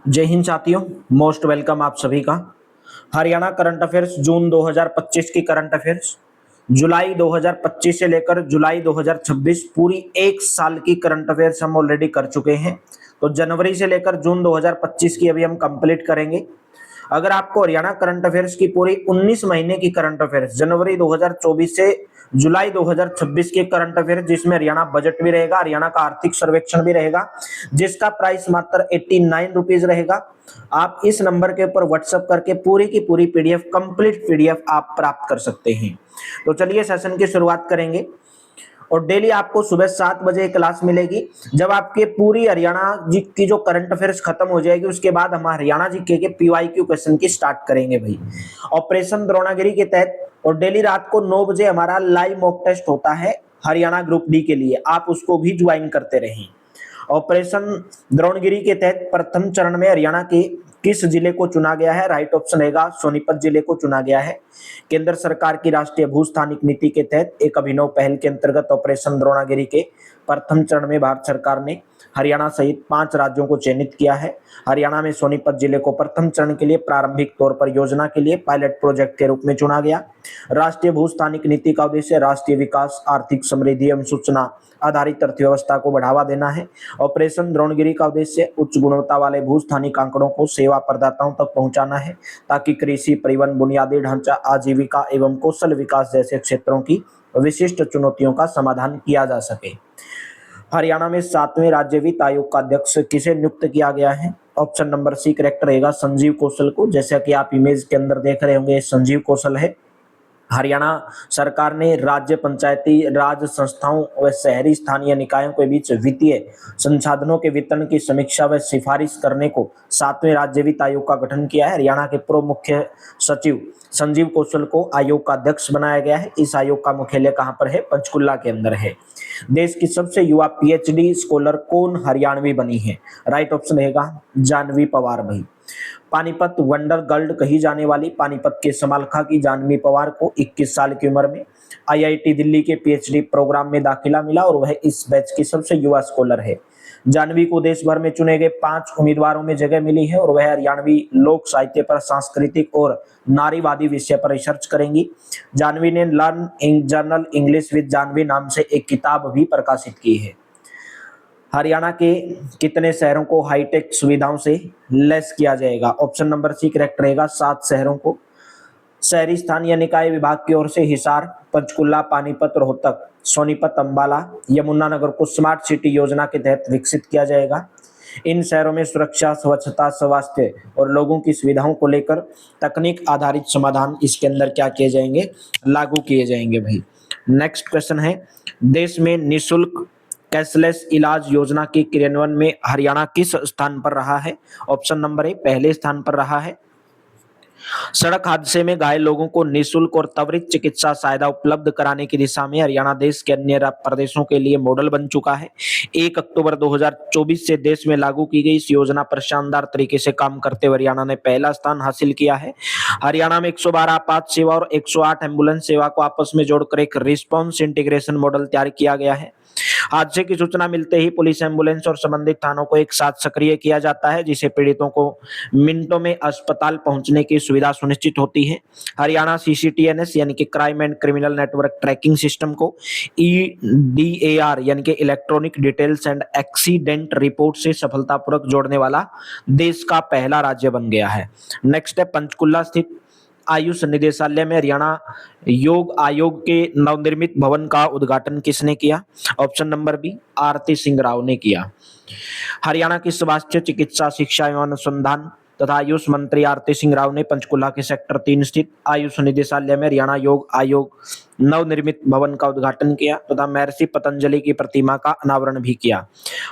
जय हिंद साथियों। Most welcome आप सभी का। हरियाणा करंट अफेयर्स जून 2025 की करंट अफेयर्स, जुलाई 2025 से लेकर जुलाई 2026 पूरी एक साल की करंट अफेयर्स हम ऑलरेडी कर चुके हैं। तो जनवरी से लेकर जून 2025 की अभी हम कंप्लीट करेंगे। अगर आपको हरियाणा करंट अफेयर्स की पूरी 19 महीने की करंट अफेयर्स जनवरी 2024 से जुलाई 2026 के करंट अफेयर्स, जिसमें हरियाणा बजट भी रहेगा, हरियाणा का आर्थिक सर्वेक्षण भी रहेगा, जिसका प्राइस मात्र 89 रुपीज रहेगा। आप इस नंबर के ऊपर व्हाट्सएप करके पूरी की पूरी पीडीएफ, कंप्लीट पीडीएफ आप प्राप्त कर सकते हैं। तो चलिए सेशन की शुरुआत करेंगे। और डेली आपको सुबह 7 बजे क्लास मिलेगी। जब आपके पूरी हरियाणा जी की जो करंट अफेयर्स खत्म हो जाएगी, उसके बाद हम हरियाणा जीके के पीवाईक्यू क्वेश्चन की स्टार्ट करेंगे भाई, ऑपरेशन द्रोणागिरी के तहत। और डेली रात को 9 बजे हमारा लाइव मॉक टेस्ट होता है हरियाणा ग्रुप डी के लिए, आप उसको भी ज्वाइन करते रहें। ऑपरेशन द्रोणगिरी के तहत प्रथम चरण में हरियाणा के किस जिले को चुना गया है? राइट ऑप्शन रहेगा सोनीपत जिले को चुना गया है। केंद्र सरकार की राष्ट्रीय भूस्थानिक नीति के तहत एक अभिनव पहल के अंतर्गत ऑपरेशन द्रोणागिरी के प्रथम चरण में भारत सरकार ने हरियाणा सहित 5 राज्यों को चयनित किया है। हरियाणा में सोनीपत जिले को प्रथम चरण के लिए प्रारंभिक तौर पर योजना के लिए पायलट प्रोजेक्ट के रूप में चुना गया। राष्ट्रीय भूस्थानिक नीति का उद्देश्य राष्ट्रीय विकास, आर्थिक समृद्धि एवं सूचना आधारित अर्थव्यवस्था को बढ़ावा देना है। ऑपरेशन द्रोणगिरी का उद्देश्य उच्च गुणवत्ता वाले भूस्थानिक आंकड़ों को सेवा प्रदाताओं तक पहुंचाना है, ताकि कृषि, परिवहन, बुनियादी ढांचा, आजीविका एवं कौशल विकास जैसे क्षेत्रों की विशिष्ट चुनौतियों का समाधान किया जा सके। हरियाणा में 7वें राज्य वित्त आयोग का अध्यक्ष किसे नियुक्त किया गया है? ऑप्शन नंबर सी करेक्ट रहेगा संजीव कौशल को। जैसा कि आप इमेज के अंदर देख रहे होंगे, संजीव कौशल है। हरियाणा सरकार ने राज्य पंचायती राज संस्थाओं व शहरी स्थानीय निकायों के बीच वित्तीय संसाधनों के वितरण की समीक्षा व सिफारिश करने को 7वें राज्य वित्त आयोग का गठन किया है। हरियाणा के पूर्व मुख्य सचिव संजीव कौशल को आयोग का अध्यक्ष बनाया गया है। इस आयोग का मुख्यालय कहाँ पर है? पंचकुला के अंदर है। देश की सबसे युवा पीएचडी स्कॉलर कौन हरियाणवी बनी है? राइट ऑप्शन रहेगा जानवी पवार भाई। पानीपत वंडर गर्ल कही जाने वाली पानीपत के समालखा की जानवी पवार को 21 साल की उम्र में आईआईटी दिल्ली के पीएचडी प्रोग्राम में दाखिला मिला और वह इस बैच की सबसे युवा स्कॉलर है। जानवी को देश भर में चुने गए 5 उम्मीदवारों में जगह मिली है और वह हरियाणवी लोक साहित्य पर, सांस्कृतिक और नारीवादी विषय पर रिसर्च करेंगी। जानवी ने learn in general English with Jahnavi नाम से एक किताब भी प्रकाशित की है। हरियाणा के कितने शहरों को हाईटेक सुविधाओं से लैस किया जाएगा? ऑप्शन नंबर सी करेक्ट रहेगा 7 शहरों को। शहरी स्थानीय निकाय विभाग की ओर से हिसार, पंचकुला, पानीपत, रोहतक, सोनीपत, अंबाला, यमुनानगर को स्मार्ट सिटी योजना के तहत विकसित किया जाएगा। इन शहरों में सुरक्षा, स्वच्छता, स्वास्थ्य और लोगों की सुविधाओं को लेकर तकनीक आधारित समाधान इसके अंदर क्या किए जाएंगे? लागू किए जाएंगे भाई। नेक्स्ट क्वेश्चन है, देश में निःशुल्क कैशलेस इलाज योजना के क्रियान्वयन में हरियाणा किस स्थान पर रहा है? ऑप्शन नंबर ए पहले स्थान पर रहा है। सड़क हादसे में घायल लोगों को निःशुल्क और त्वरित चिकित्सा सहायता उपलब्ध कराने की दिशा में हरियाणा देश के अन्य प्रदेशों के लिए मॉडल बन चुका है। 1 अक्टूबर 2024 से देश में लागू की गई इस योजना पर शानदार तरीके से काम करते हुए हरियाणा ने पहला स्थान हासिल किया है। हरियाणा में 112 आपात सेवा और 108 एम्बुलेंस सेवा को आपस में जोड़कर एक रिस्पॉन्स इंटीग्रेशन मॉडल तैयार किया गया है। हादसे की सूचना मिलते ही पुलिस, एम्बुलेंस और संबंधित थानों को एक साथ सक्रिय किया जाता है, जिससे पीड़ितों को मिनटों में अस्पताल पहुंचने की सुविधा सुनिश्चित होती है। हरियाणा सीसीटीएनएस यानी कि crime and criminal network tracking system को ईडीएआर यानी कि electronic details and accident report से सफलतापूर्वक जोड़ने वाला देश का पहला राज्य बन गया है। नेक्स्ट है, पंचकुला स्थित आयुष निदेशालय में हरियाणा योग आयोग के नवनिर्मित भवन का उद्घाटन किसने किया? ऑप्शन नंबर बी आरती सिंह राव ने किया। हरियाणा की स्वास्थ्य, चिकित्सा, शिक्षा एवं अनुसंधान तथा आयुष मंत्री आरती सिंह राव ने पंचकुला के सेक्टर 3 स्थित आयुष निदेशालय में हरियाणा योग आयोग नवनिर्मित भवन का उद्घाटन किया तथा महर्षि पतंजलि की प्रतिमा का अनावरण भी किया।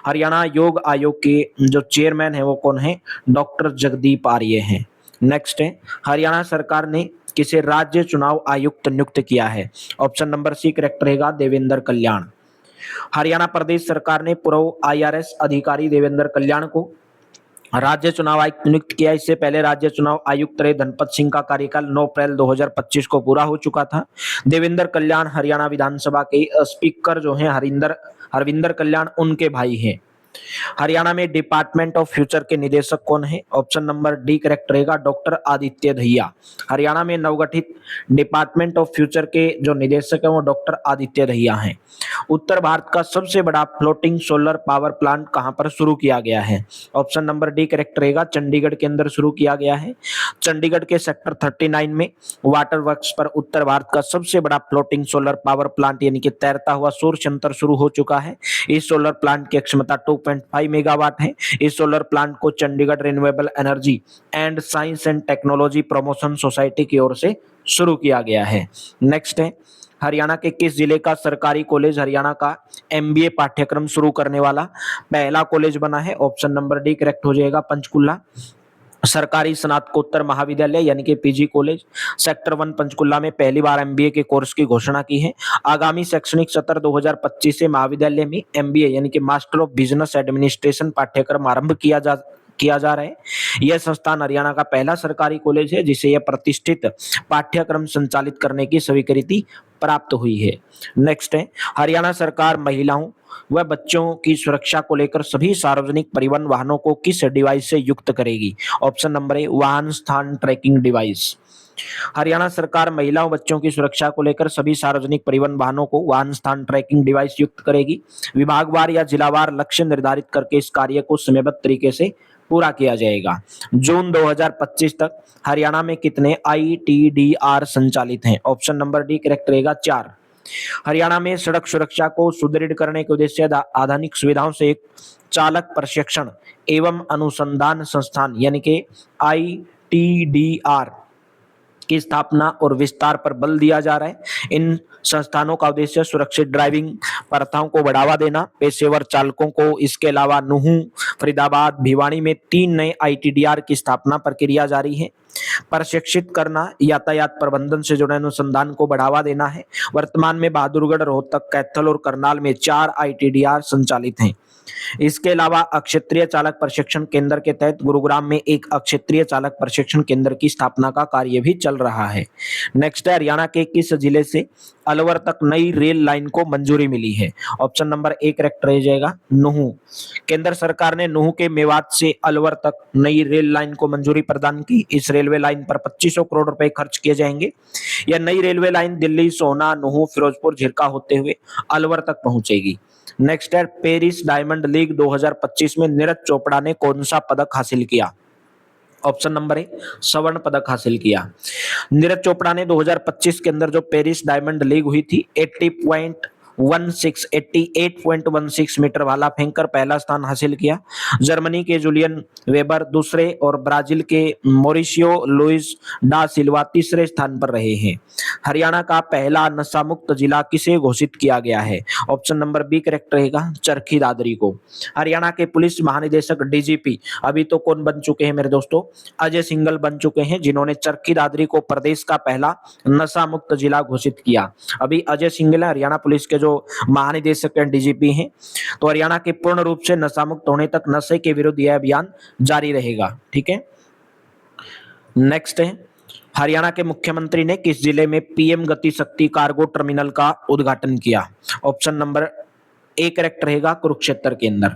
हरियाणा योग आयोग के जो चेयरमैन है वो कौन है? डॉक्टर जगदीप आर्य हैं। नेक्स्ट है, हरियाणा सरकार ने किसे राज्य चुनाव आयुक्त नियुक्त किया है? ऑप्शन नंबर सी करेक्ट रहेगा देवेंद्र कल्याण। हरियाणा प्रदेश सरकार ने पूर्व आईआरएस अधिकारी देवेंद्र कल्याण को राज्य चुनाव आयुक्त नियुक्त किया। इससे पहले राज्य चुनाव आयुक्त रहे धनपत सिंह का कार्यकाल 9 अप्रैल 2025 को पूरा हो चुका था। देवेंद्र कल्याण हरियाणा विधानसभा के स्पीकर जो हैं हरविंदर कल्याण, उनके भाई हैं। हरियाणा में डिपार्टमेंट ऑफ फ्यूचर के निदेशक कौन है? ऑप्शन नंबर डी करेक्ट रहेगा, डॉक्टर आदित्य दहिया। हरियाणा में नवगठित डिपार्टमेंट ऑफ फ्यूचर के जो निदेशक हैं वो डॉक्टर आदित्य दहिया हैं। उत्तर भारत का सबसे बड़ा फ्लोटिंग सोलर पावर प्लांट कहां पर शुरू किया गया है? ऑप्शन नंबर डी करेक्ट रहेगा, चंडीगढ़ के अंदर शुरू किया गया है। चंडीगढ़ के सेक्टर 39 में वाटर वर्क्स पर उत्तर भारत का सबसे बड़ा फ्लोटिंग सोलर पावर प्लांट यानी कि तैरता हुआ सौर संयंत्र शुरू हो चुका है। इस सोलर प्लांट की क्षमता 2.5 मेगावाट है। इस सोलर प्लांट को Chandigarh renewable energy and science and technology promotion society की ओर से शुरू किया गया है। नेक्स्ट है, हरियाणा के किस जिले का सरकारी कॉलेज हरियाणा का एमबीए पाठ्यक्रम शुरू करने वाला पहला कॉलेज बना है? ऑप्शन नंबर डी करेक्ट हो जाएगा, पंचकुला। सरकारी स्नातकोत्तर महाविद्यालय यानी कि पीजी कॉलेज सेक्टर 1 पंचकुला में पहली बार एमबीए के कोर्स की घोषणा की है। आगामी शैक्षणिक सत्र 2025 से महाविद्यालय में एमबीए यानी कि मास्टर ऑफ बिजनेस एडमिनिस्ट्रेशन पाठ्यक्रम आरंभ किया जा रहा है। यह संस्थान हरियाणा का पहला सरकारी कॉलेज है जिसे यह प्रतिष्ठित पाठ्यक्रम संचालित करने की स्वीकृति प्राप्त हुई है। नेक्स्ट है, हरियाणा सरकार महिलाओं व बच्चों की सुरक्षा को लेकर सभी सार्वजनिक परिवहन वाहनों को किस डिवाइस से युक्त करेगी? ऑप्शन नंबर ए वाहन स्थान ट्रैकिंग डिवाइस। हरियाणा सरकार महिलाओं बच्चों की सुरक्षा को लेकर सभी सार्वजनिक परिवहन वाहनों को वाहन स्थान ट्रैकिंग डिवाइस युक्त करेगी। विभागवार या जिलावार लक्ष्य निर्धारित करके इस कार्य को समयबद्ध तरीके से पूरा किया जाएगा। जून 2025 तक हरियाणा में कितने आईटीडीआर संचालित हैं? ऑप्शन नंबर डी करेक्ट रहेगा, 4। हरियाणा में सड़क सुरक्षा को सुदृढ़ करने के उद्देश्य आधुनिक सुविधाओं से एक चालक प्रशिक्षण एवं अनुसंधान संस्थान यानी कि आईटीडीआर की स्थापना और विस्तार पर बल दिया जा रहा है। इन संस्थानों का उद्देश्य सुरक्षित ड्राइविंग प्रथाओं को बढ़ावा देना, पेशेवर चालकों को, इसके अलावा नुहू, फरीदाबाद, भिवानी में 3 नए आईटीडीआर की स्थापना प्रक्रिया जारी है। प्रशिक्षित करना, यातायात प्रबंधन से जुड़े अनुसंधान को बढ़ावा देना है। वर्तमान में बहादुरगढ़, रोहतक, कैथल और करनाल में 4 आईटीडीआर संचालित हैं। इसके अलावा अक्षेत्रीय चालक प्रशिक्षण केंद्र के तहत गुरुग्राम में एक अक्षेत्रीय चालक प्रशिक्षण केंद्र की स्थापना का कार्य भी चल रहा है। नेक्स्ट है, हरियाणा के किस जिले से अलवर तक नई रेल लाइन को मंजूरी मिली है? ऑप्शन नंबर ए करेक्ट रह जाएगा, नुहू। केंद्र सरकार ने नुहू के मेवात से अलवर तक नई रेल लाइन को मंजूरी प्रदान की। इस रेलवे लाइन पर 2500 करोड़ रुपए खर्च किए जाएंगे। यह नई रेलवे लाइन दिल्ली, सोहना, नुहू, फिरोजपुर, झिरका होते हुए अलवर तक पहुंचेगी। नेक्स्ट है, पेरिस डायमंड लीग 2025 में नीरज चोपड़ा ने कौन सा पदक हासिल किया? ऑप्शन नंबर ए स्वर्ण पदक हासिल किया। नीरज चोपड़ा ने 2025 के अंदर जो पेरिस डायमंड लीग हुई थी 88.16 मीटर भाला फेंककर पहला स्थान हासिल किया। जर्मनी के जूलियन वेबर दूसरे और ब्राजील के मॉरिशियो लुइस डा सिल्वा तीसरे स्थान पर रहे हैं। हरियाणा का पहला नशा मुक्त जिला किसे घोषित किया गया है? ऑप्शन नंबर बी करेक्ट रहेगा, चरखी दादरी को। हरियाणा के पुलिस महानिदेशक डीजीपी अभी तो कौन बन चुके हैं मेरे दोस्तों? अजय सिंघल बन चुके हैं, जिन्होंने चरखी दादरी को प्रदेश का पहला नशा मुक्त जिला घोषित किया। अभी अजय सिंघल हरियाणा पुलिस के जो महानिदेशक एंड डीजीपी हैं। तो हरियाणा के पूर्ण रूप से नशा मुक्त होने तक नशे के विरुद्ध यह अभियान जारी रहेगा। ठीक है, नेक्स्ट है, हरियाणा के मुख्यमंत्री ने किस जिले में पीएम गति शक्ति कार्गो टर्मिनल का उद्घाटन किया? ऑप्शन नंबर ए करेक्ट रहेगा, कुरुक्षेत्र के अंदर।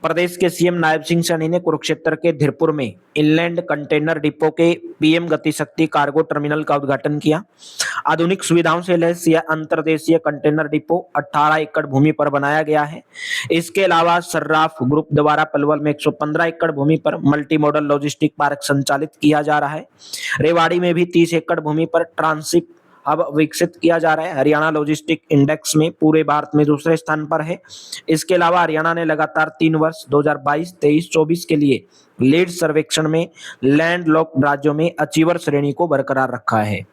प्रदेश के सीएम नायब सिंह सैनी ने कुरुक्षेत्र के धीरपुर में इनलैंड कंटेनर डिपो के पीएम गति शक्ति कार्गो टर्मिनल का उद्घाटन किया। आधुनिक सुविधाओं से लैस यह अंतरदेशीय कंटेनर डिपो 18 एकड़ भूमि पर बनाया गया है। इसके अलावा सर्राफ ग्रुप द्वारा पलवल में 115 एकड़ भूमि पर मल्टी मॉडल लॉजिस्टिक पार्क संचालित किया जा रहा है। रेवाड़ी में भी 30 एकड़ भूमि पर ट्रांसिप अब विकसित किया जा रहा है। हरियाणा लॉजिस्टिक इंडेक्स में पूरे भारत में दूसरे स्थान पर है। इसके अलावा हरियाणा ने लगातार 3 वर्ष 2022, 23, 24 के लिए लीड सर्वेक्षण में लैंडलॉक्ड राज्यों में अचीवर श्रेणी को बरकरार रखा है।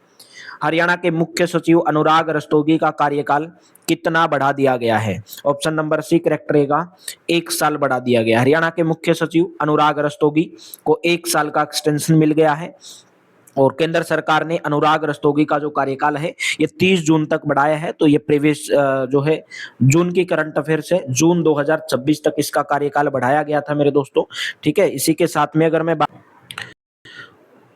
हरियाणा के मुख्य सचिव अनुराग रस्तोगी का कार्यकाल कितना बढ़ा दिया गया है? ऑप्शन नंबर सी करेक्ट रहेगा, 1 साल बढ़ा दिया गया। हरियाणा के मुख्य सचिव अनुराग रस्तोगी को 1 साल का एक्सटेंशन मिल गया है। और केंद्र सरकार ने अनुराग रस्तोगी का जो कार्यकाल है ये 30 जून तक बढ़ाया है। तो ये प्रीवियस जो है जून की करंट अफेयर्स है, जून 2026 तक इसका कार्यकाल बढ़ाया गया था मेरे दोस्तों। ठीक है, इसी के साथ में अगर मैं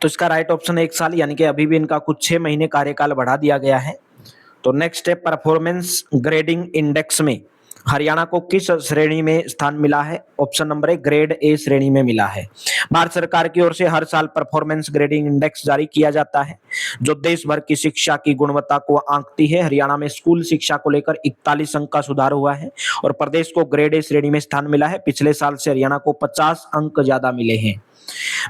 तो इसका राइट ऑप्शन 1 साल, यानी कि अभी भी इनका कुछ 6 महीने कार्यकाल बढ़ा दिया गया है। तो नेक्स्ट है, परफॉर्मेंस ग्रेडिंग इंडेक्स में हरियाणा को किस श्रेणी में स्थान मिला है? Option number A grade A श्रेणी में मिला है। भारत सरकार की ओर से हर साल परफॉर्मेंस ग्रेडिंग इंडेक्स जारी किया जाता है जो देश भर की शिक्षा की गुणवत्ता को आंकती है। हरियाणा में स्कूल शिक्षा को लेकर 41 अंक का सुधार हुआ है और प्रदेश को ग्रेड ए श्रेणी में स्थान मिला है। पिछले साल से हरियाणा को 50 अंक ज्यादा मिले हैं।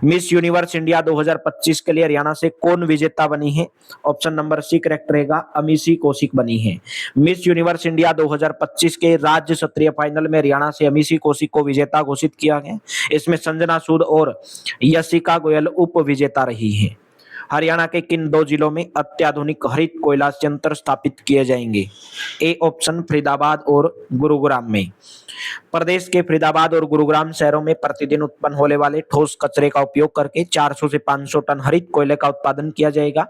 मिस यूनिवर्स इंडिया 2025 के लिए हरियाणा से कौन विजेता बनी है? ऑप्शन नंबर सी करेक्ट रहेगा, अमीसी कौशिक बनी है। मिस यूनिवर्स इंडिया 2025 के राज्य स्तरीय फाइनल में हरियाणा से अमीसी कौशिक को विजेता घोषित किया गया। इसमें संजना सूद और यशिका गोयल उप विजेता रही है। हरियाणा के किन दो जिलों में अत्याधुनिक हरित कोयला संयंत्र स्थापित किए जाएंगे? ए ऑप्शन फरीदाबाद और गुरुग्राम में। प्रदेश के फरीदाबाद और गुरुग्राम शहरों में प्रतिदिन उत्पन्न होने वाले ठोस कचरे का उपयोग करके 400 से 500 टन हरित कोयले का उत्पादन किया जाएगा।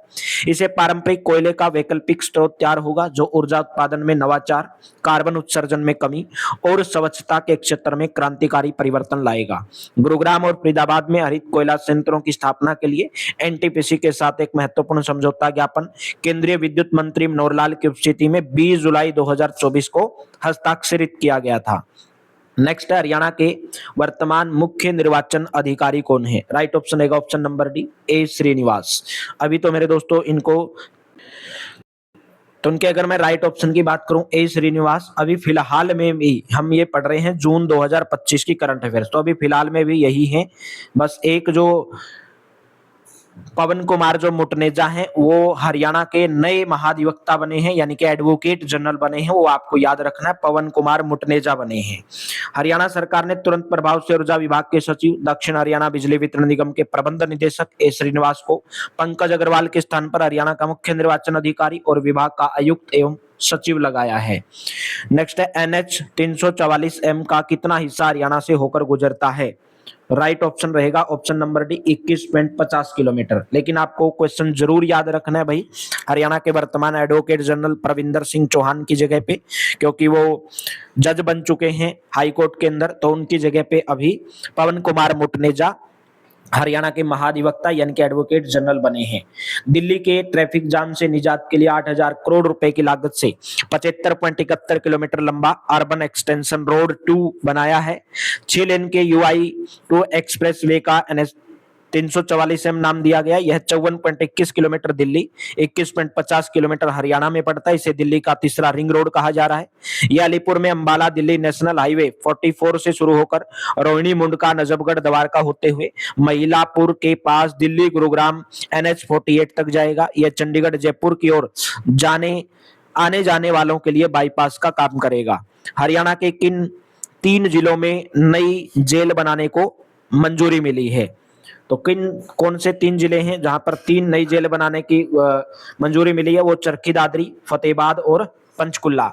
इसे पारंपरिक कोयले का वैकल्पिक स्रोत तैयार होगा जो ऊर्जा उत्पादन में नवाचार, कार्बन उत्सर्जन में कमी और स्वच्छता के क्षेत्र में क्रांतिकारी परिवर्तन लाएगा। गुरुग्राम और फरीदाबाद में हरित कोयला संयंत्रों की स्थापना के लिए एनटीपीसी के साथ एक महत्वपूर्ण समझौता ज्ञापन केंद्रीय विद्युत मंत्री मनोहर लाल की उपस्थिति में 20 जुलाई 2024 को हस्ताक्षरित किया गया था। नेक्स्ट है हरियाणा के वर्तमान मुख्य निर्वाचन अधिकारी कौन है? राइट ऑप्शन रहेगा ऑप्शन नंबर डी, ए श्रीनिवास। अभी तो मेरे दोस्तों तो उनके अगर मैं राइट ऑप्शन की बात करूं ए श्रीनिवास, अभी फिलहाल में भी हम ये पढ़ रहे हैं जून 2025 की करंट अफेयर्स, तो अभी फिलहाल में भी यही है। बस एक जो पवन कुमार जो मुटनेजा हैं वो हरियाणा के नए महाधिवक्ता बने हैं, यानी कि एडवोकेट जनरल बने हैं, वो आपको याद रखना है, पवन कुमार मुटनेजा बने हैं। हरियाणा सरकार ने तुरंत प्रभाव से ऊर्जा विभाग के सचिव, दक्षिण हरियाणा बिजली वितरण निगम के प्रबंध निदेशक ए श्रीनिवास को पंकज अग्रवाल के स्थान पर हरियाणा का मुख्य निर्वाचन अधिकारी और विभाग का आयुक्त एवं सचिव लगाया है। नेक्स्ट है NH 344M का कितना हिस्सा हरियाणा से होकर गुजरता है? राइट ऑप्शन रहेगा ऑप्शन नंबर डी, 21.50 किलोमीटर। लेकिन आपको क्वेश्चन जरूर याद रखना है भाई, हरियाणा के वर्तमान एडवोकेट जनरल प्रविंदर सिंह चौहान की जगह पे, क्योंकि वो जज बन चुके हैं हाई कोर्ट के अंदर, तो उनकी जगह पे अभी पवन कुमार मुटनेजा हरियाणा के महाधिवक्ता यानी कि एडवोकेट जनरल बने हैं। दिल्ली के ट्रैफिक जाम से निजात के लिए 8,000 करोड़ रुपए की लागत से 75.71 किलोमीटर लंबा अर्बन एक्सटेंशन रोड 2 बनाया है। 6 लेन के UI2 एक्सप्रेस वे का NH 344M नाम दिया गया। यह 54.21 किलोमीटर दिल्ली, 21.50 किलोमीटर हरियाणा में पड़ता है। इसे दिल्ली का तीसरा रिंग रोड कहा जा रहा है। यह अलीपुर में अंबाला दिल्ली नेशनल हाईवे 44 से शुरू होकर रोहिणी मुंडका नजफगढ़ द्वारका होते हुए महिलापुर के पास दिल्ली गुरुग्राम NH 48 तक जाएगा। यह चंडीगढ़ जयपुर की ओर आने जाने वालों के लिए बाईपास का काम करेगा। हरियाणा के किन 3 जिलों में नई जेल बनाने को मंजूरी मिली है? तो कौन से 3 जिले हैं जहां पर 3 नई जेल बनाने की मंजूरी मिली है? वो चरखी दादरी, फतेहाबाद और पंचकुला।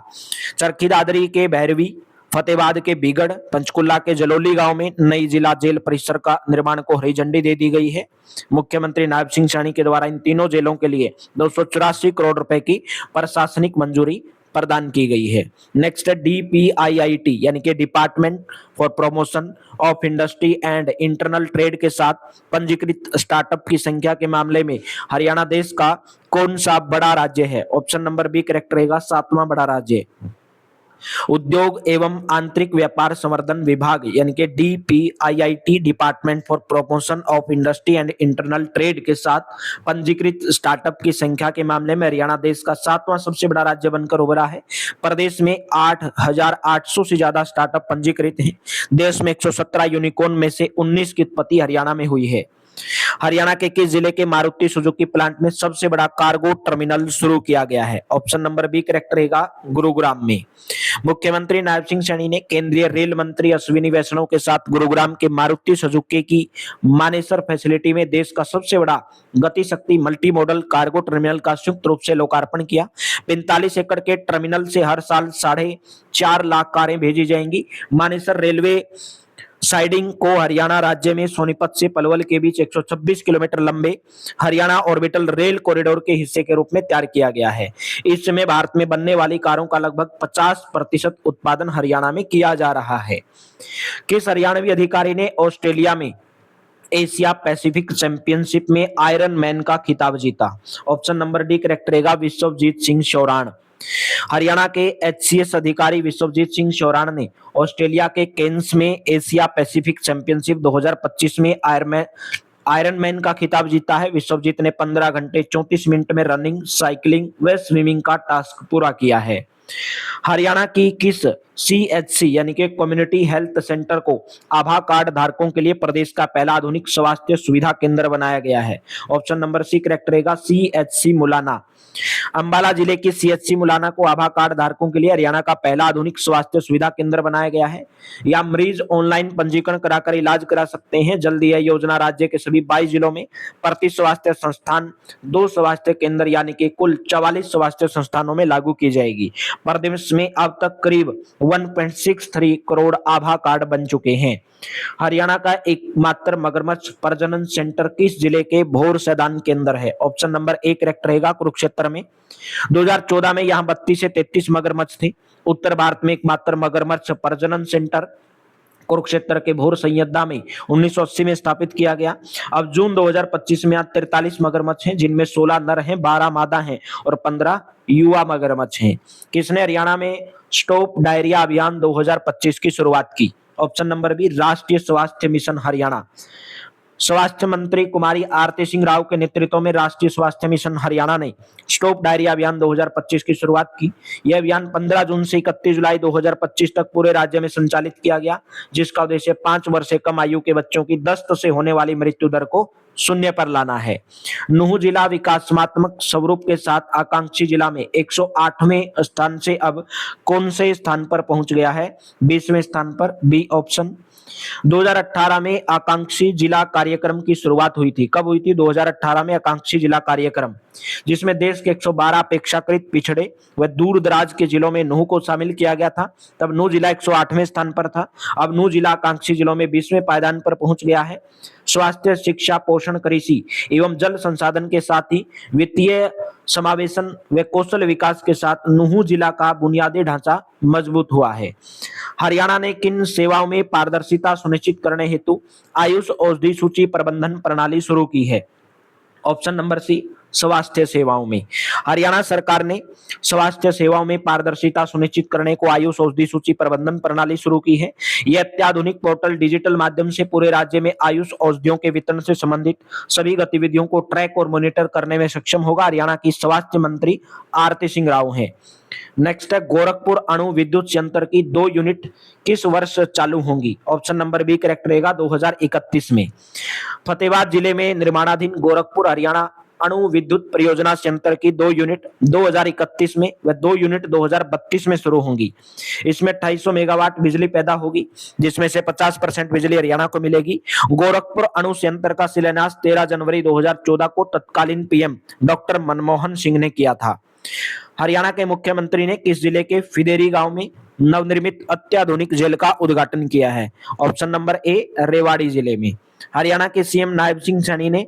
चरखी दादरी के भैरवी, फतेहाबाद के बीगड़, पंचकुला के जलोली गांव में नई जिला जेल परिसर का निर्माण को हरी झंडी दे दी गई है। मुख्यमंत्री नायब सिंह सैनी के द्वारा इन तीनों जेलों के लिए 284 करोड़ रुपए की प्रशासनिक मंजूरी प्रदान की गई है। नेक्स्ट है DPIIT यानी कि department for promotion of industry and internal trade के साथ पंजीकृत स्टार्टअप की संख्या के मामले में हरियाणा देश का कौन सा बड़ा राज्य है? ऑप्शन नंबर बी करेक्ट रहेगा, 7वां बड़ा राज्य। उद्योग एवं आंतरिक व्यापार संवर्धन विभाग यानी कि DPIIT department for promotion of industry and internal trade के साथ पंजीकृत स्टार्टअप की संख्या के मामले में हरियाणा देश का 7वां सबसे बड़ा राज्य बनकर उभरा है। प्रदेश में 8,800 से ज्यादा स्टार्टअप पंजीकृत हैं। देश में 117 यूनिकॉर्न में से 19 की उत्पत्ति हरियाणा में हुई है। हरियाणा के किस जिले के मारुति सुजुकी प्लांट में सबसे बड़ा कार्गो टर्मिनल शुरू किया गया है? ऑप्शन नंबर बी करेक्ट रहेगा, गुरुग्राम में। मुख्यमंत्री नायब सिंह सैनी ने केंद्रीय रेल मंत्री अश्विनी वैष्णव के साथ गुरुग्राम के मारुति सुजुकी की मानेसर फैसिलिटी में देश का सबसे बड़ा गति शक्ति मल्टी मॉडल कार्गो टर्मिनल का संयुक्त रूप से लोकार्पण किया। 45 एकड़ के टर्मिनल से हर साल 4.5 लाख कारें भेजी जाएंगी। मानेसर रेलवे साइडिंग को हरियाणा राज्य में सोनीपत से पलवल के बीच 126 किलोमीटर लंबे हरियाणा ऑर्बिटल रेल कॉरिडोर के हिस्से के रूप में तैयार किया गया है। इस समय भारत में बनने वाली कारों का लगभग 50% उत्पादन हरियाणा में किया जा रहा है। किस हरियाणवी अधिकारी ने ऑस्ट्रेलिया में एशिया पैसिफिक चैंपियनशिप में आयरन मैन का खिताब जीता? ऑप्शन नंबर डी करेक्ट रहेगा, विश्वजीत सिंह शौराण। हरियाणा के एचसीएस अधिकारी विश्वजीत सिंह शौरान ने ऑस्ट्रेलिया के केन्स में एशिया पैसिफिक चैंपियनशिप 2025 में आयरनमैन का खिताब जीता है। विश्वजीत ने 15 घंटे 34 मिनट में रनिंग, साइकिलिंग व स्विमिंग का टास्क पूरा किया है। हरियाणा की किस सीएचसी यानी कि कम्युनिटी हेल्थ सेंटर को आभा कार्ड धारकों के लिए प्रदेश का पहला आधुनिक स्वास्थ्य सुविधा केंद्र बनाया गया है? ऑप्शन नंबर सी करेक्ट रहेगा, सीएचसी मुलाना। अंबाला जिले की सीएचसी मुलाना को आभा कार्ड धारकों के लिए हरियाणा का पहला आधुनिक स्वास्थ्य सुविधा केंद्र बनाया गया है। या मरीज ऑनलाइन पंजीकरण कराकर इलाज करा सकते हैं। जल्दी यह योजना राज्य के सभी 22 जिलों में प्रति स्वास्थ्य संस्थान 2 स्वास्थ्य केंद्र यानी कि कुल 44 स्वास्थ्य संस्थानों में लागू की जाएगी। प्रदेश में अब तक करीब 1.63 करोड़ आभा कार्ड बन चुके हैं। हरियाणा का एकमात्र मगरमच्छ प्रजनन सेंटर किस जिले के भोर सैदान के अंदर है? ऑप्शन नंबर ए करेक्ट रहेगा, कुरुक्षेत्र में। 2014 में यहां 32 से 33 मगरमच्छ थे। उत्तर भारत में एकमात्र मगरमच्छ प्रजनन सेंटर कुरुक्षेत्र के भोर संयदा में 1980 में स्थापित किया गया। अब जून 2025 में 43 मगरमच्छ हैं, जिनमें 16 नर हैं, 12 मादा हैं और 15 युवा मगरमच्छ हैं। किसने हरियाणा में स्टॉप डायरिया अभियान 2025 की शुरुआत की? ऑप्शन नंबर बी, राष्ट्रीय स्वास्थ्य मिशन हरियाणा। स्वास्थ्य मंत्री कुमारी आरती सिंह राव के नेतृत्व में राष्ट्रीय स्वास्थ्य मिशन हरियाणा ने स्टॉप डायरिया अभियान 2025 की शुरुआत की। यह अभियान 15 जून से 31 जुलाई 2025 तक पूरे राज्य में संचालित किया गया, जिसका उद्देश्य 5 वर्ष से कम आयु के बच्चों की दस्त से होने वाली मृत्यु दर को शून्य पर लाना है। नूंह जिला विकासात्मक स्वरूप के साथ आकांक्षी जिला में 108वें स्थान से अब कौन से स्थान पर पहुंच गया है? 20वें स्थान पर, बी ऑप्शन। 2018 में आकांक्षी जिला कार्यक्रम की शुरुआत हुई थी। कब हुई थी? 2018 में आकांक्षी जिला कार्यक्रम, जिसमें देश के 112 अपेक्षाकृत पिछड़े व दूर दराज के जिलों में नूंह को शामिल किया गया था। तब नूंह जिला 108वें स्थान पर था। अब नूंह जिला आकांक्षी जिलों में 20वें पायदान पर पहुंच गया है। स्वास्थ्य, शिक्षा, पोषण, कृषि एवं जल संसाधन के साथ ही वित्तीय समावेशन व कौशल विकास के साथ नूंह जिला का बुनियादी ढांचा मजबूत हुआ है। हरियाणा ने किन सेवाओं में पारदर्शिता सुनिश्चित करने हेतु आयुष औषधि सूची प्रबंधन प्रणाली शुरू की है? ऑप्शन नंबर सी, स्वास्थ्य सेवाओं में। हरियाणा सरकार ने स्वास्थ्य सेवाओं में पारदर्शिता सुनिश्चित करने को आयुष औषधि सूची प्रबंधन प्रणाली शुरू की है। यह अत्याधुनिक पोर्टल डिजिटल माध्यम से पूरे राज्य में आयुष औषधियों के वितरण से संबंधित सभी गतिविधियों को ट्रैक और मॉनिटर करने में सक्षम होगा। हरियाणा की स्वास्थ्य मंत्री आरती सिंह राव हैं। नेक्स्ट है, गोरखपुर अणु विद्युत संयंत्र की 2 यूनिट किस वर्ष चालू होंगी? ऑप्शन नंबर बी करेक्ट रहेगा, 2031 में। फतेहाबाद जिले में निर्माणाधीन गोरखपुर हरियाणा अणु विद्युत परियोजना संयंत्र की 2 यूनिट 2031 में व 2 यूनिट 2032 में शुरू होंगी। इसमें 250 मेगावाट बिजली पैदा होगी, जिसमें से 50% बिजली हरियाणा को मिलेगी। गोरखपुर अणु संयंत्र का शिलान्यास 13 जनवरी 2014 को तत्कालीन पीएम डॉक्टर मनमोहन सिंह ने किया था। हरियाणा के मुख्यमंत्री ने किस जिले के फिदेरी गांव में नवनिर्मित अत्याधुनिक जेल का उद्घाटन किया है? ऑप्शन नंबर ए, रेवाड़ी जिले में। हरियाणा के सीएम नायब सिंह सैनी ने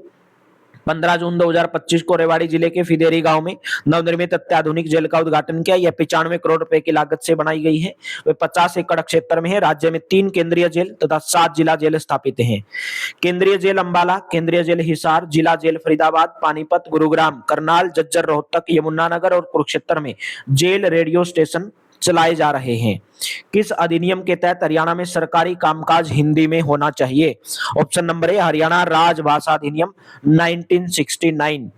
15 जून 2025 को रेवाड़ी जिले के फिदेरी गांव में नवनिर्मित अत्याधुनिक जेल का उद्घाटन किया। यह 95 करोड़ रुपए की लागत से बनाई गई है। वे 50 एकड़ क्षेत्र में है। राज्य में 3 केंद्रीय जेल तथा 7 जिला जेल स्थापित हैं। केंद्रीय जेल अंबाला, केंद्रीय जेल हिसार, जिला जेल फरीदाबाद, पानीपत, गुरुग्राम, करनाल, झज्जर, रोहतक, यमुनानगर और कुरुक्षेत्र में जेल रेडियो स्टेशन चलाए जा रहे हैं। किस अधिनियम के तहत हरियाणा में सरकारी कामकाज हिंदी में होना चाहिए? ऑप्शन नंबर ए, हरियाणा राजभाषा अधिनियम 1969।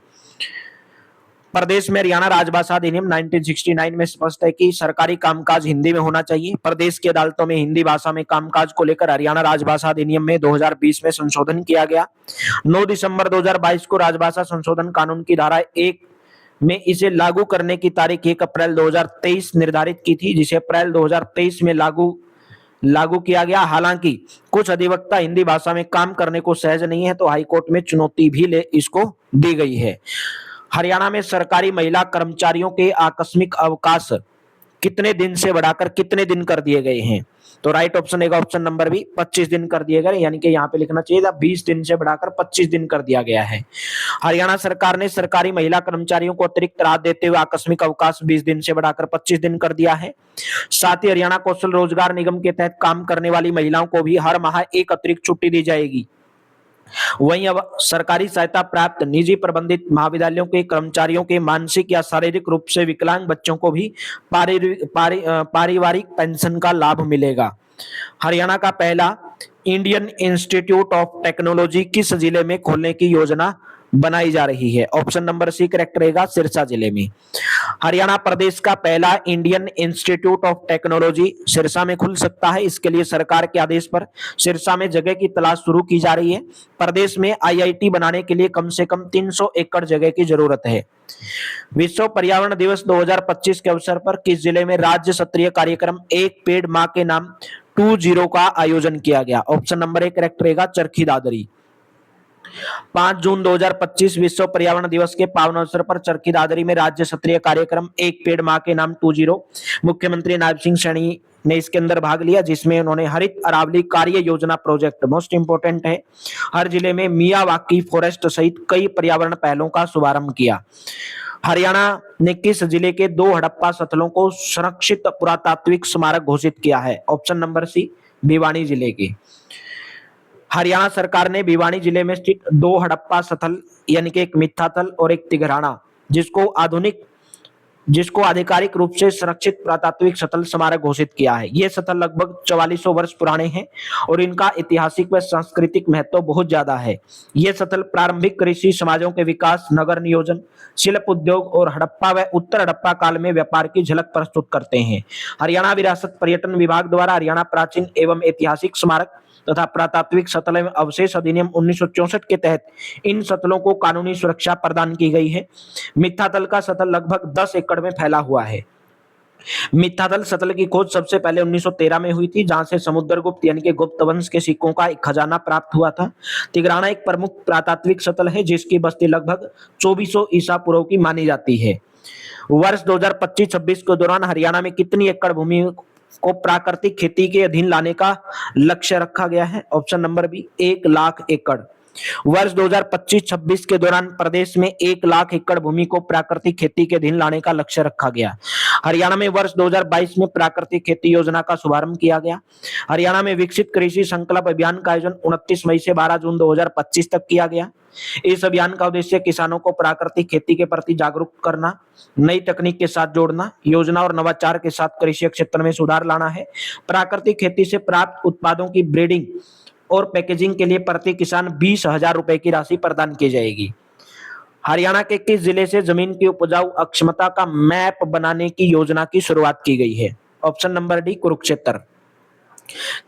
प्रदेश में हरियाणा राजभाषा अधिनियम 1969 में स्पष्ट है कि सरकारी कामकाज हिंदी में होना चाहिए। प्रदेश की अदालतों में हिंदी भाषा में कामकाज को लेकर हरियाणा राजभाषा अधिनियम में 2020 में संशोधन किया गया। 9 दिसंबर 2022 को राजभाषा संशोधन कानून की धारा 1 में इसे लागू करने की तारीख 1 अप्रैल 2023 निर्धारित की थी, जिसे अप्रैल 2023 में लागू किया गया। हालांकि कुछ अधिवक्ता हिंदी भाषा में काम करने को सहज नहीं है, तो हाईकोर्ट में चुनौती भी इसको दी गई है। हरियाणा में सरकारी महिला कर्मचारियों के आकस्मिक अवकाश कितने दिन से बढ़ाकर कितने दिन कर दिए गए हैं? तो राइट ऑप्शन रहेगा ऑप्शन नंबर बी, 25 दिन कर दिए गए, यानी कि यहाँ पे लिखना चाहिए था 20 दिन से बढ़ाकर 25 दिन कर दिया गया है। हरियाणा सरकार ने सरकारी महिला कर्मचारियों को अतिरिक्त राहत देते हुए आकस्मिक अवकाश 20 दिन से बढ़ाकर 25 दिन कर दिया है। साथ ही हरियाणा कौशल रोजगार निगम के तहत काम करने वाली महिलाओं को भी हर माह एक अतिरिक्त छुट्टी दी जाएगी। वहीं अब सरकारी सहायता प्राप्त निजी प्रबंधित महाविद्यालयों के कर्मचारियों के मानसिक या शारीरिक रूप से विकलांग बच्चों को भी पारिवारिक पेंशन का लाभ मिलेगा। हरियाणा का पहला इंडियन इंस्टीट्यूट ऑफ टेक्नोलॉजी किस जिले में खोलने की योजना बनाई जा रही है? ऑप्शन नंबर सी करेक्ट रहेगा, सिरसा जिले में। हरियाणा प्रदेश का पहला Indian institute of technology Sirsa में खुल सकता है। इसके लिए सरकार के आदेश पर सिरसा में जगह की तलाश शुरू की जा रही है। प्रदेश में आईआईटी बनाने के लिए कम से कम 300 एकड़ जगह की जरूरत है। विश्व पर्यावरण दिवस 2025 के अवसर पर किस जिले में राज्य स्तरीय कार्यक्रम एक पेड़ मां के नाम 20 का आयोजन किया गया? ऑप्शन नंबर 1 करेक्ट रहेगा, चरखी दादरी। 5 जून 2025 विश्व पर्यावरण दिवस के पावन अवसर पर चरखी दादरी में राज्य स्तरीय कार्यक्रम एक पेड़ मां के नाम 20 मुख्यमंत्री नायब सिंह सैनी ने इसके अंदर भाग लिया, जिसमें उन्होंने हरित अरावली कार्य योजना प्रोजेक्ट, मोस्ट इंपोर्टेंट है, हर जिले में मियावाकी फॉरेस्ट सहित कई पर्यावरण पहलों का शुभारंभ किया। हरियाणा ने किस जिले के 2 हड़प्पा स्थलों को संरक्षित पुरातात्विक स्मारक घोषित किया है? ऑप्शन नंबर सी भिवानी जिले के। हरियाणा सरकार ने भिवानी जिले में स्थित 2 हड़प्पा स्थल यानी कि एक मिथ्यातल और एक तिघराना, जिसको आधिकारिक रूप से संरक्षित पुरातात्विक स्थल स्मारक घोषित किया है। ये स्थल लगभग 4400 वर्ष पुराने हैं और इनका ऐतिहासिक व सांस्कृतिक महत्व बहुत ज्यादा है। ये स्थल प्रारंभिक कृषि समाजों के विकास, नगर नियोजन, शिल्प उद्योग और हड़प्पा व उत्तर हड़प्पा काल में व्यापार की झलक प्रस्तुत करते हैं। हरियाणा विरासत पर्यटन विभाग द्वारा हरियाणा प्राचीन एवं ऐतिहासिक स्मारक तथा पुरातात्विक स्थल एवं अवशेष अधिनियम 1964 के तहत इन स्थलों को कानूनी सुरक्षा प्रदान की गई है। मिथ्यातल का स्थल लगभग 10 एकड़ में फैला हुआ है। मिथ्यातल स्थल की खोज सबसे पहले 1913 में हुई थी, जहां से समुद्रगुप्त यानी कि गुप्त वंश के सिक्कों का एक खजाना प्राप्त हुआ था। तिघराना एक प्रमुख पुरातात्विक स्थल है, जिसकी बस्ती लगभग 2400 ईसा पूर्व की मानी जाती है। वर्ष 2025-26 के दौरान हरियाणा में कितनी एकड़ भूमि को प्राकृतिक खेती के अधीन लाने का लक्ष्य रखा गया है? ऑप्शन नंबर बी 1 लाख एकड़। वर्ष 2025-26 के दौरान प्रदेश में 1 लाख एकड़ भूमि को प्राकृतिक खेती के अधीन लाने का लक्ष्य रखा गया। हरियाणा में वर्ष 2022 में प्राकृतिक खेती योजना का शुभारंभ किया गया। हरियाणा में विकसित कृषि संकल्प अभियान का आयोजन 29 मई से 12 जून 2025 तक किया गया। इस अभियान का उद्देश्य किसानों को प्राकृतिक खेती के प्रति जागरूक करना, नई तकनीक के साथ जोड़ना, योजना और नवाचार के साथ कृषि क्षेत्र में सुधार लाना है। प्राकृतिक खेती से प्राप्त उत्पादों की ब्रीडिंग और पैकेजिंग के लिए प्रति किसान 20,000 रुपए की राशि प्रदान की जाएगी। हरियाणा के किस जिले से जमीन की उपजाऊ अक्षमता का मैप बनाने की योजना की शुरुआत की गई है? Option number D Kurukshetra.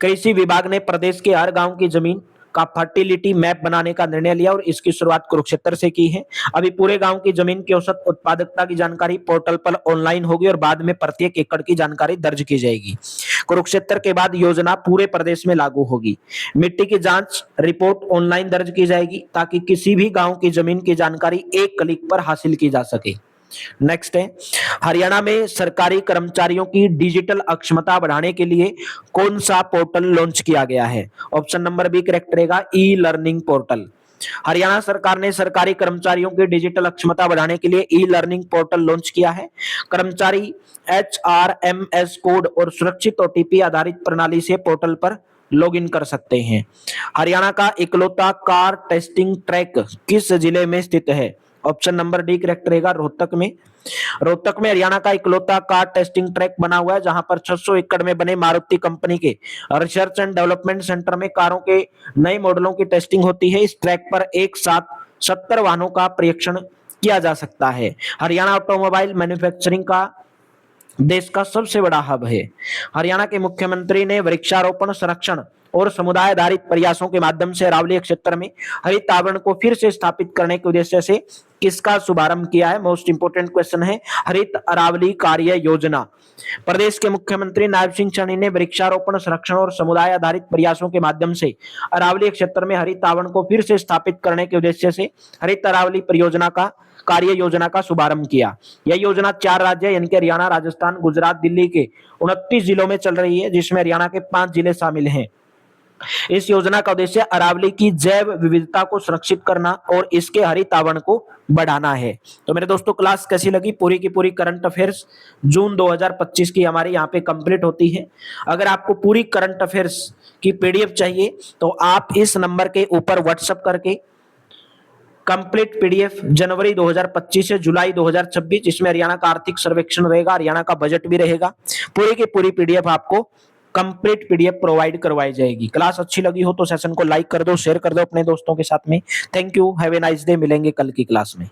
कृषि विभाग ने प्रदेश के हर गांव की जमीन का फर्टिलिटी मैप बनाने का निर्णय लिया और इसकी शुरुआत कुरुक्षेत्र से की है। अभी पूरे गांव की जमीन की औसत उत्पादकता की जानकारी पोर्टल पर ऑनलाइन होगी और बाद में प्रत्येक एकड़ की जानकारी दर्ज की जाएगी। कुरुक्षेत्र के बाद योजना पूरे प्रदेश में लागू होगी। मिट्टी की जांच रिपोर्ट ऑनलाइन दर्ज की जाएगी ताकि किसी भी गांव की जमीन की जानकारी एक क्लिक पर हासिल की जा सके। नेक्स्ट है, हरियाणा में सरकारी कर्मचारियों की डिजिटल अक्षमता बढ़ाने के लिए कौन सा पोर्टल लॉन्च किया गया है? ऑप्शन नंबर बी करेक्ट रहेगा, ई लर्निंग पोर्टल। हरियाणा सरकार ने सरकारी कर्मचारियों की डिजिटल अक्षमता बढ़ाने के लिए ई लर्निंग पोर्टल लॉन्च किया है। कर्मचारी HRMS कोड और सुरक्षित OTP आधारित प्रणाली से पोर्टल पर लॉगिन कर सकते हैं। हरियाणा का इकलौता कार टेस्टिंग ट्रैक किस जिले में स्थित है? ऑप्शन नंबर डी करेक्ट रहेगा, रोहतक में। रोहतक में हरियाणा का इकलौता कार टेस्टिंग ट्रैक बना हुआ है, जहां पर 600 एकड़ में बने मारुति कंपनी के रिसर्च एंड डेवलपमेंट सेंटर में कारों के नए मॉडलों की टेस्टिंग होती है। इस ट्रैक पर एक साथ 70 वाहनों का परीक्षण किया जा सकता है। हरियाणा ऑटोमोबाइल मैन्युफैक्चरिंग का देश का सबसे बड़ा हब है। हरियाणा के मुख्यमंत्री ने वृक्षारोपण, संरक्षण और समुदाय आधारित प्रयासों के माध्यम से अरावली क्षेत्र में हरित आवरण को फिर से स्थापित करने के उद्देश्य से किसका शुभारंभ किया है? मोस्ट इंपोर्टेंट क्वेश्चन है, हरित अरावली कार्य योजना। प्रदेश के मुख्यमंत्री नायब सिंह सैनी ने वृक्षारोपण, संरक्षण और समुदाय आधारित प्रयासों के माध्यम से अरावली क्षेत्र में हरित आवरण को फिर से स्थापित करने के उद्देश्य से हरित अरावली परियोजना का कार्य योजना का शुभारंभ किया। यह योजना 4 राज्य यानी कि हरियाणा, राजस्थान, गुजरात, दिल्ली के 29 जिलों में चल रही है, जिसमें हरियाणा के 5 जिले शामिल हैं। इस योजना का उद्देश्य अरावली की जैव विविधता को सुरक्षित करना और इसके हरित आवरण को बढ़ाना है। तो मेरे दोस्तों क्लास कैसी लगी, पूरी की पूरी करंट अफेयर्स जून 2025 की हमारी यहाँ पे कंप्लीट होती है। अगर आपको पूरी करंट अफेयर्स की पीडीएफ चाहिए तो आप इस नंबर के ऊपर व्हाट्सएप करके कंप्लीट पीडीएफ जनवरी 2025 से जुलाई 2026, इसमें हरियाणा का आर्थिक सर्वेक्षण रहेगा, हरियाणा का बजट भी रहेगा, पूरी की पूरी पीडीएफ आपको कंप्लीट पीडीएफ प्रोवाइड करवाई जाएगी। क्लास अच्छी लगी हो तो सेशन को लाइक कर दो, शेयर कर दो अपने दोस्तों के साथ में। Thank you, have a nice day, मिलेंगे कल की क्लास में।